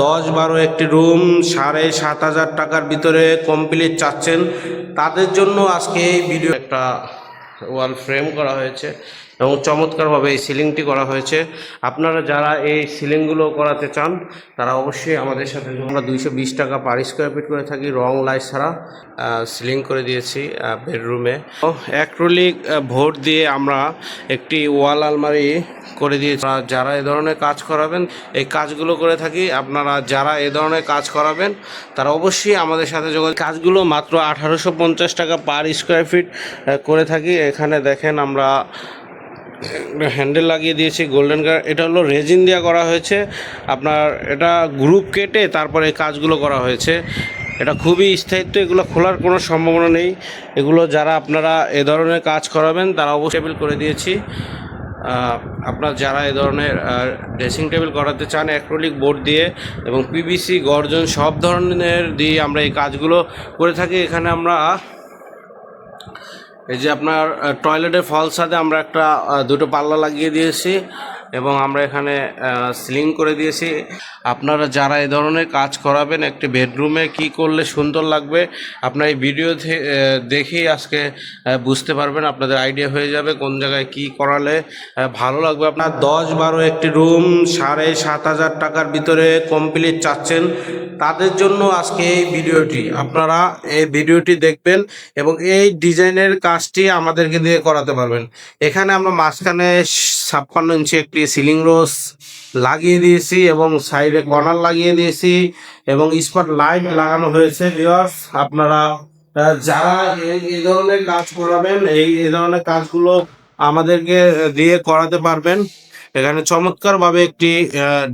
10-12 একটি রুম 7,500 টাকার ভিতরে কমপ্লিট চাচ্ছেন, তাদের জন্য আজকে এই ভিডিও। একটা ওয়াল ফ্রেম করা হয়েছে এবং চমৎকারভাবে এই সিলিংটি করা হয়েছে। আপনারা যারা এই সিলিংগুলো করাতে চান তারা অবশ্যই আমাদের সাথে, আমরা 220 টাকা পার স্কোয়ার ফিট করে থাকি, রং লাইট ছাড়া সিলিং করে দিয়েছি বেডরুমে। অ্যাক্রিলিক বোর্ড দিয়ে আমরা একটি ওয়াল আলমারি করে দিয়েছি। যারা এ ধরনের কাজ করাবেন, এই কাজগুলো করে থাকি, আপনারা যারা এ ধরনের কাজ করাবেন তারা অবশ্যই আমাদের সাথে যোগাযোগ। কাজগুলো মাত্র 1850 টাকা পার স্কোয়ার ফিট করে থাকি। এখানে দেখেন আমরা হ্যান্ডেল লাগিয়ে দিয়েছি গোল্ডেন কালার, এটা হলো রেজিন দিয়ে করা হয়েছে। আপনার এটা গ্রুপ কেটে তারপরে এই কাজগুলো করা হয়েছে। এটা খুবই স্থায়িত্ব, এগুলো খোলার কোনো সম্ভাবনা নেই। এগুলো যারা আপনারা এ ধরনের কাজ করাবেন তারা অবশ্যই টেবিল করে দিয়েছি। আপনার যারা এ ধরনের ড্রেসিং টেবিল করাতে চান অ্যাক্রিলিক বোর্ড দিয়ে এবং পিভিসি গর্জন সব ধরনের দিয়ে আমরা এই কাজগুলো করে থাকি। এখানে আমরা এই যে আপনার টয়লেটের ফল ছাদে আমরা একটা দুটো পাল্লা লাগিয়ে দিয়েছি এবং আমরা এখানে সিলিং করে দিয়েছি। আপনারা যারা এই ধরনের কাজ করাবেন একটি বেডরুমে কি করলে সুন্দর লাগবে, আপনার এই ভিডিও দেখেই আজকে বুঝতে পারবেন, আপনাদের আইডিয়া হয়ে যাবে কোন জায়গায় কি করালে ভালো লাগবে। আপনার 10-12 একটি রুম 7,500 টাকার ভিতরে কমপ্লিট চাচ্ছেন, তাদের জন্য আজকে এই ভিডিওটি। আপনারা এই ভিডিওটি দেখবেন এবং এই ডিজাইনের কাজটি আমাদেরকে দিয়ে করাতে পারবেন। এখানে আমরা মাঝখানে 56 ইঞ্চি একটি সিলিং রোজ লাগিয়ে দিয়েছি এবং সাইডে কর্নার লাগিয়ে দিয়েছি এবং স্পট লাইট লাগানো হয়েছে। ভিউয়ার্স, আপনারা যারা এই ধরনের কাজ করাবেন, এই ধরনের কাজগুলো আমাদেরকে দিয়ে করাতে পারবেন। এখানে চমৎকারভাবে একটি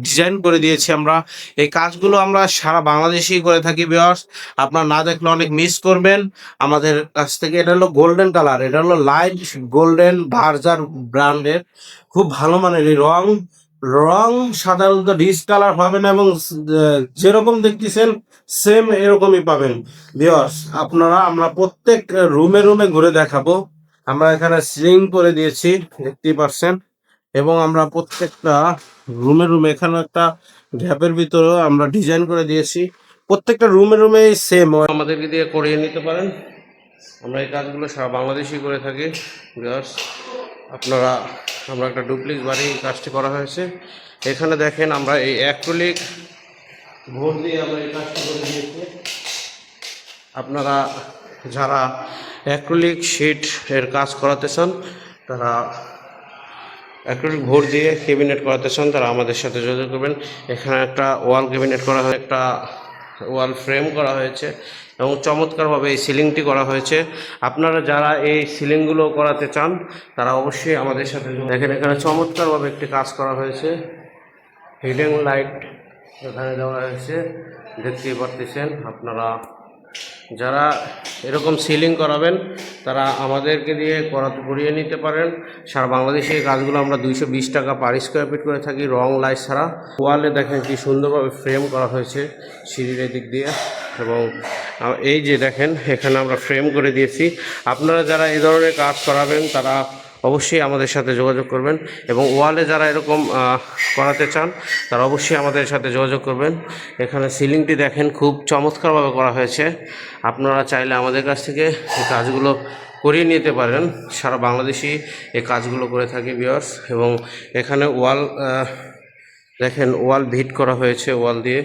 ডিজাইন করে দিয়েছি আমরা। এই কাজগুলো আমরা সারা বাংলাদেশেই করে থাকি। ভিউয়ার্স, আপনারা না দেখলে অনেক মিস করবেন আমাদের কাছ থেকে। এটা হলো গোল্ডেন কালার, এটা হলো লাইট গোল্ডেন বার্জার ব্র্যান্ডের, খুব ভালো মানের এই রং। রং সাধারণত ডিস কালার পাবেন এবং যেরকম দেখতেছেন সেম এরকমই পাবেন। ভিউয়ার্স, আপনারা আমরা প্রত্যেক রুমে রুমে ঘুরে দেখাবো। আমরা এখানে সিলিং করে দিয়েছি, দেখতেই পাচ্ছেন, এবং আমরা প্রত্যেকটা রুমে রুমে এখানে একটা গ্যাপের ভিতরেও আমরা ডিজাইন করে দিয়েছি। প্রত্যেকটা রুমে রুমে সেম আমাদেরকে দিয়ে করিয়ে নিতে পারেন। আমরা এই কাজগুলো সারা বাংলাদেশেই করে থাকি। ভিউয়ার্স, আপনারা, আমরা একটা ডুপ্লেক্স বাড়ি কাজটি করা হয়েছে। এখানে দেখেন আমরা এই অ্যাক্রিলিক বোর্ড দিয়ে আমরা এই কাজটি করে দিয়েছি। আপনারা যারা অ্যাক্রিলিক শিট এর কাজ করাতে চান, তারা অ্যাক্রিলিক বোর্ড দিয়ে ক্যাবিনেট করাতে চান, তারা আমাদের সাথে যোগাযোগ করবেন। এখানে একটা ওয়াল ক্যাবিনেট করা হয়, একটা ওয়াল ফ্রেম করা হয়েছে এবং চমৎকারভাবে এই সিলিংটি করা হয়েছে। আপনারা যারা এই সিলিংগুলো করাতে চান তারা অবশ্যই আমাদের সাথে দেখেন। এখানে চমৎকারভাবে একটি কাজ করা হয়েছে, হিডিং লাইট এখানে দেওয়া হয়েছে, দেখতেই পারতেছেন। আপনারা যারা এরকম সিলিং করাবেন তারা আমাদেরকে দিয়ে করিয়ে নিতে পারেন। সারা বাংলাদেশে এই কাজগুলো আমরা 220 টাকা পার স্কোয়ার ফিট করে থাকি, রং লাইট ছাড়া। ওয়ালে দেখেন কি সুন্দরভাবে ফ্রেম করা হয়েছে সিঁড়ির দিক দিয়ে, এবং এই যে দেখেন এখানে আমরা ফ্রেম করে দিয়েছি। আপনারা যারা এই ধরনের কাজ করাবেন তারা অবশ্যই আমাদের সাথে যোগাযোগ করবেন এবং ওয়ালে যারা এরকম করাতে চান তারা অবশ্যই আমাদের সাথে যোগাযোগ করবেন। এখানে সিলিংটি দেখেন খুব চমৎকারভাবে করা হয়েছে। আপনারা চাইলে আমাদের কাছ থেকে এই কাজগুলো করিয়ে নিতে পারেন। সারা বাংলাদেশেই এই কাজগুলো করে থাকি ভিউয়ার্স। এবং এখানে ওয়াল দেখেন, ওয়াল ভিট করা হয়েছে, ওয়াল দিয়ে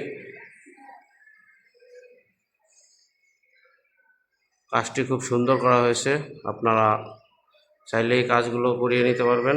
কাজটি খুব সুন্দর করা হয়েছে। আপনারা চাইলে এই কাজগুলো করিয়ে নিতে পারবেন।